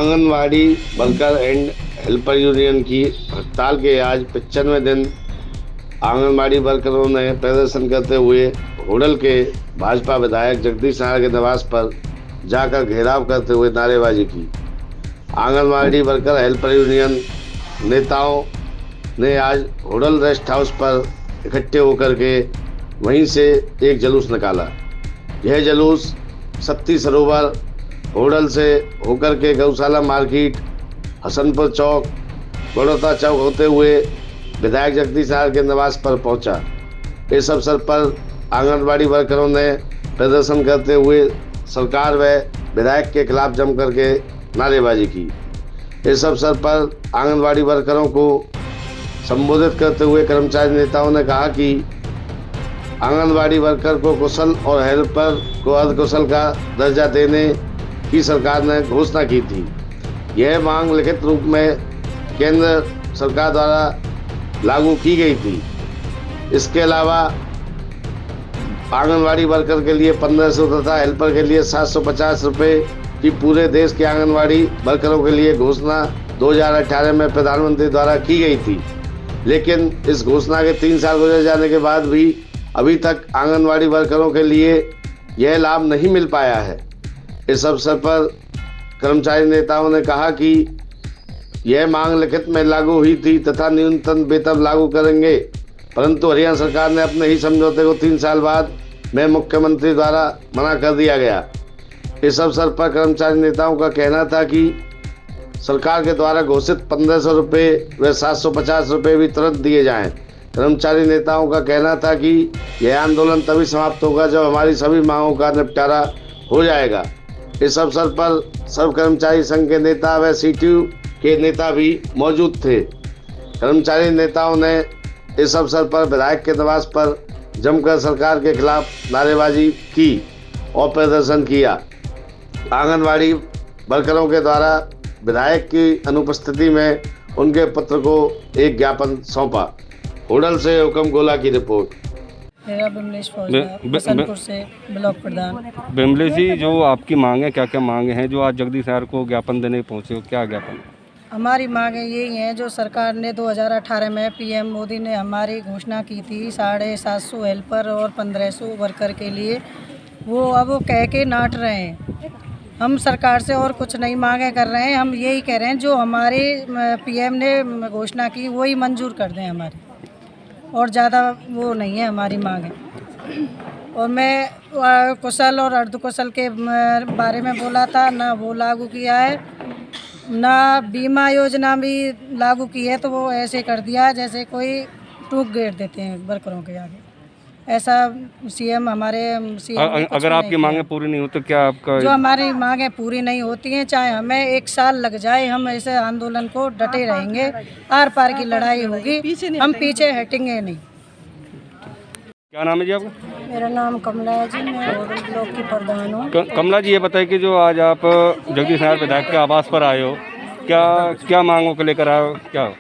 Anganwadi worker and helper union की हड़ताल के आज 95वें दिन आंगनवाड़ी वर्करों ने प्रदर्शन करते हुए होडल के भाजपा विधायक जगदीश नारायण के निवास पर जाकर घेराव करते हुए नारेबाजी की। आंगनवाड़ी वर्कर हेल्पर यूनियन नेताओं ने आज होडल रेस्ट हाउस पर इकट्ठे होकर के वहीं से एक जुलूस निकाला। यह जुलूस सत्ती सरोवर होडल से होकर के गौशाला मार्केट, हसनपुर चौक, बड़ौदा चौक होते हुए विधायक जगदीश नारायण के निवास पर पहुंचा। इस अवसर पर आंगनवाड़ी वर्करों ने प्रदर्शन करते हुए सरकार व विधायक के खिलाफ जम करके नारेबाजी की। इस अवसर पर आंगनवाड़ी वर्करों को संबोधित करते हुए कर्मचारी नेताओं ने कहा कि आंगनवाड़ी वर्कर को कुशल और हेल्पर को अर्धकुशल का दर्जा देने की सरकार ने घोषणा की थी। यह मांग लिखित रूप में केंद्र सरकार द्वारा लागू की गई थी। इसके अलावा आंगनवाड़ी वर्कर के लिए 1500 तथा हेल्पर के लिए 750 रुपये की पूरे देश के आंगनवाड़ी वर्करों के लिए घोषणा 2018 में प्रधानमंत्री द्वारा की गई थी। लेकिन इस घोषणा के 3 साल गुजर जाने के बाद भी अभी तक आंगनवाड़ी वर्करों के लिए यह लाभ नहीं मिल पाया है। इस अवसर पर कर्मचारी नेताओं ने कहा कि यह मांग लिखित में लागू हुई थी तथा न्यूनतम वेतन लागू करेंगे, परंतु हरियाणा सरकार ने अपने ही समझौते को 3 साल बाद में मुख्यमंत्री द्वारा मना कर दिया गया। इस अवसर पर कर्मचारी नेताओं का कहना था कि सरकार के द्वारा घोषित 1500 रुपये व 750 रुपये भी तुरंत दिए जाएं। कर्मचारी नेताओं का कहना था कि यह आंदोलन तभी समाप्त होगा जब हमारी सभी मांगों का निपटारा हो जाएगा। इस अवसर पर सर्व कर्मचारी संघ के नेता व सीटीयू के नेता भी मौजूद थे। कर्मचारी नेताओं ने इस अवसर पर विधायक के निवास पर जमकर सरकार के खिलाफ नारेबाजी की और प्रदर्शन किया। आंगनवाड़ी वर्करों के द्वारा विधायक की अनुपस्थिति में उनके पुत्र को एक ज्ञापन सौंपा। होडल से हुकम गोला की रिपोर्ट। मेरा बिमलेश फौजदार हसनपुर से ब्लॉक प्रधान। बिमलेश जी, जो आपकी मांग है, क्या क्या मांगे हैं जो आज जगदीश नारायण को ज्ञापन देने पहुंचे हो? क्या ज्ञापन? हमारी मांगें यही हैं जो सरकार ने 2018 में पीएम मोदी ने हमारी घोषणा की थी 750 हेल्पर और 1500 वर्कर के लिए, वो अब कह के नाट रहे हैं। हम सरकार से और कुछ नहीं मांगे कर रहे हैं। हम यही कह रहे हैं जो हमारे पीएम ने घोषणा की वही मंजूर कर दें हमारी, और ज़्यादा वो नहीं है हमारी मांगें। और मैं कुशल और अर्धकुशल के बारे में बोला था, ना वो लागू किया है, ना बीमा योजना भी लागू की है, तो वो ऐसे कर दिया है जैसे कोई टूक गेट देते हैं वर्करों के आगे। ऐसा सीएम हमारे सीएम अगर आपकी मांगें पूरी नहीं हो तो क्या आपका? जो हमारी मांगें पूरी नहीं होती हैं, चाहे हमें 1 साल लग जाए, हम ऐसे आंदोलन को डटे रहेंगे। आर पार की लड़ाई होगी, हम पीछे हटेंगे नहीं। क्या नाम है जी आपका? मेरा नाम कमला है जी, मैं होडल ब्लॉक की प्रधान हूँ। कमला जी, ये बताइए कि जो आज आप जगदीश नारायण विधायक के आवास पर आए हो, क्या क्या मांगों को लेकर आए हो? क्या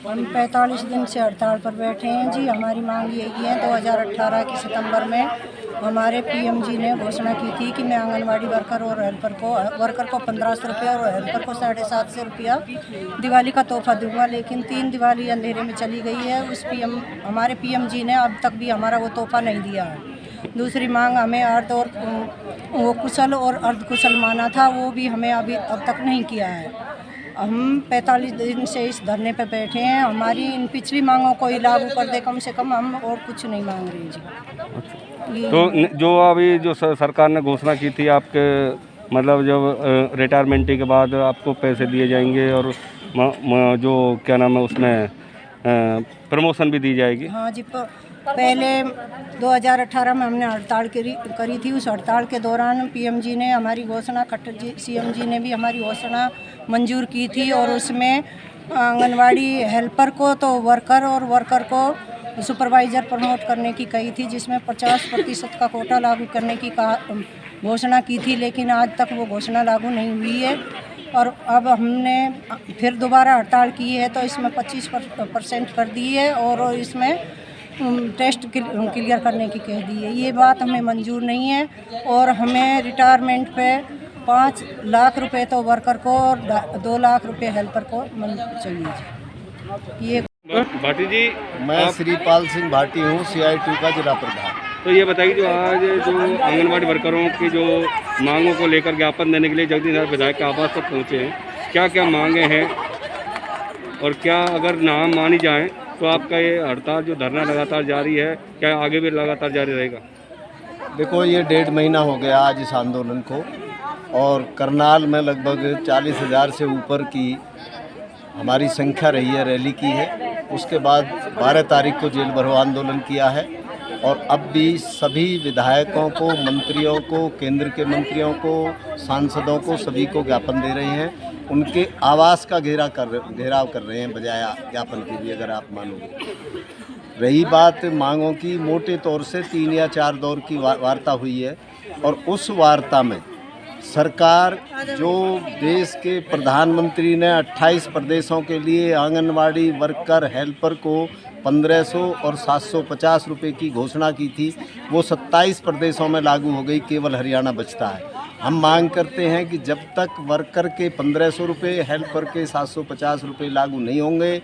हम 45 दिन से हड़ताल पर बैठे हैं जी। हमारी मांग यही है, 2018 के सितंबर में हमारे पीएम जी ने घोषणा की थी कि मैं आंगनवाड़ी वर्कर और हेल्पर को 1500 रुपया और हेल्पर को 750 रुपया दिवाली का तोहफा दूंगा। लेकिन 3 दिवाली अंधेरे में चली गई है। हमारे पीएम जी ने अब तक भी हमारा वो तोहफा नहीं दिया है। दूसरी मांग हमें अर्ध और वो कुशल और अर्धकुशल माना था, वो भी हमें अब तक नहीं किया है। हम 45 दिन से इस धरने पर बैठे हैं। हमारी इन पिछली मांगों को ही लागू कर दे कम से कम, हम और कुछ नहीं मांग रहे जी। तो जो अभी जो सरकार ने घोषणा की थी आपके, मतलब जब रिटायरमेंट के बाद आपको पैसे दिए जाएंगे और जो क्या नाम है उसमें प्रमोशन भी दी जाएगी? हाँ जी, पहले 2018 में हमने हड़ताल करी थी। उस हड़ताल के दौरान पीएम जी ने हमारी घोषणा, खट्टर जी सीएम जी ने भी हमारी घोषणा मंजूर की थी, और उसमें आंगनवाड़ी हेल्पर को तो वर्कर और वर्कर को सुपरवाइज़र प्रमोट करने की कही थी, जिसमें 50% का कोटा लागू करने की घोषणा की थी। लेकिन आज तक वो घोषणा लागू नहीं हुई है, और अब हमने फिर दोबारा हड़ताल की है, तो इसमें 25% कर दी है और इसमें टेस्ट क्लियर करने की कह दी है। ये बात हमें मंजूर नहीं है, और हमें रिटायरमेंट पे 5 लाख रुपए तो वर्कर को और 2 लाख रुपए हेल्पर को चाहिए जी। ये भाटी जी, मैं श्रीपाल सिंह भाटी हूँ, CITU का जिला प्रधान। तो ये बताइए जो आज जो आंगनबाड़ी वर्करों की जो मांगों को लेकर ज्ञापन देने के लिए जगदीश नाथ विधायक के आवास तक पहुँचे हैं, क्या क्या मांगे हैं और क्या अगर ना मानी जाएं तो आपका ये हड़ताल जो धरना लगातार जारी है, क्या आगे भी लगातार जारी रहेगा? देखो, ये 1.5 महीना हो गया आज इस आंदोलन को, और करनाल में लगभग 40,000 से ऊपर की हमारी संख्या रही है, रैली की है। उसके बाद 12 तारीख को जेल भरो आंदोलन किया है, और अब भी सभी विधायकों को, मंत्रियों को, केंद्र के मंत्रियों को, सांसदों को, सभी को ज्ञापन दे रहे हैं। उनके आवास का घेराव कर रहे हैं बजाय ज्ञापन के भी, अगर आप मानोगे। रही बात मांगों की, मोटे तौर से 3 या 4 दौर की वार्ता हुई है, और उस वार्ता में सरकार जो देश के प्रधानमंत्री ने 28 प्रदेशों के लिए आंगनवाड़ी वर्कर हेल्पर को 1500 और 750 रुपये की घोषणा की थी, वो 27 प्रदेशों में लागू हो गई, केवल हरियाणा बचता है। हम मांग करते हैं कि जब तक वर्कर के 1500 रुपये, हेल्पर के 750 रुपये लागू नहीं होंगे,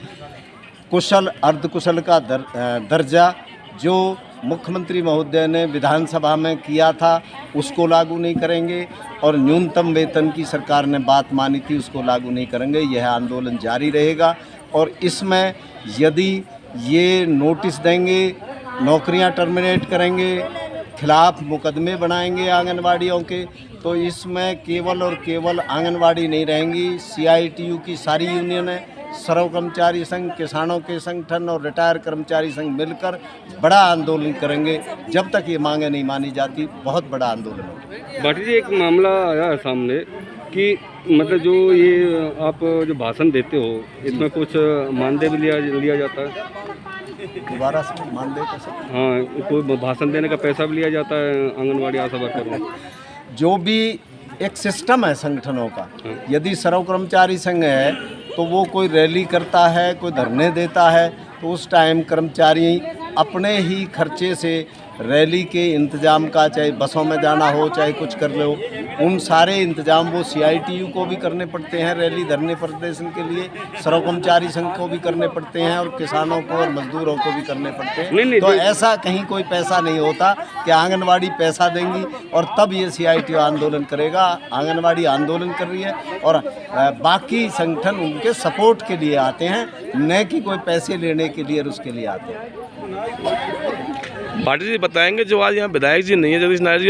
कुशल अर्धकुशल का दर्जा जो मुख्यमंत्री महोदय ने विधानसभा में किया था उसको लागू नहीं करेंगे, और न्यूनतम वेतन की सरकार ने बात मानी थी उसको लागू नहीं करेंगे। यह आंदोलन जारी रहेगा, और इसमें यदि ये नोटिस देंगे, नौकरियां टर्मिनेट करेंगे, खिलाफ मुकदमे बनाएंगे आंगनवाड़ियों के, तो इसमें केवल और केवल आंगनवाड़ी नहीं रहेंगी, CITU की सारी यूनियन है, सर्व कर्मचारी संघ, किसानों के संगठन और रिटायर कर्मचारी संघ मिलकर बड़ा आंदोलन करेंगे। जब तक ये मांगे नहीं मानी जाती, बहुत बड़ा आंदोलन होगा। भाटी जी, एक मामला आया है सामने कि मतलब जो ये आप जो भाषण देते हो, इसमें कुछ मानदेय भी लिया जाता है? दोबारा से मानदेय कैसे? हाँ, कोई भाषण देने का पैसा भी लिया जाता है आंगनबाड़ी आशा वर्करों? जो भी एक सिस्टम है संगठनों का, यदि सर्व कर्मचारी संघ है तो वो कोई रैली करता है, कोई धरने देता है, तो उस टाइम कर्मचारी अपने ही खर्चे से रैली के इंतज़ाम का, चाहे बसों में जाना हो, चाहे कुछ कर लो, उन सारे इंतज़ाम वो CITU को भी करने पड़ते हैं, रैली धरने प्रदर्शन के लिए सर्व कर्मचारी संघ को भी करने पड़ते हैं, और किसानों को और मजदूरों को भी करने पड़ते हैं। तो ऐसा कहीं कोई पैसा नहीं होता कि आंगनवाड़ी पैसा देंगी और तब ये CITU आंदोलन करेगा। आंगनवाड़ी आंदोलन कर रही है, और बाकी संगठन उनके सपोर्ट के लिए आते हैं, न कि कोई पैसे लेने के लिए और उसके लिए आते हैं। भाटी जी बताएंगे, जो आज यहाँ विधायक जी नहीं है, जगदीश नाथ जी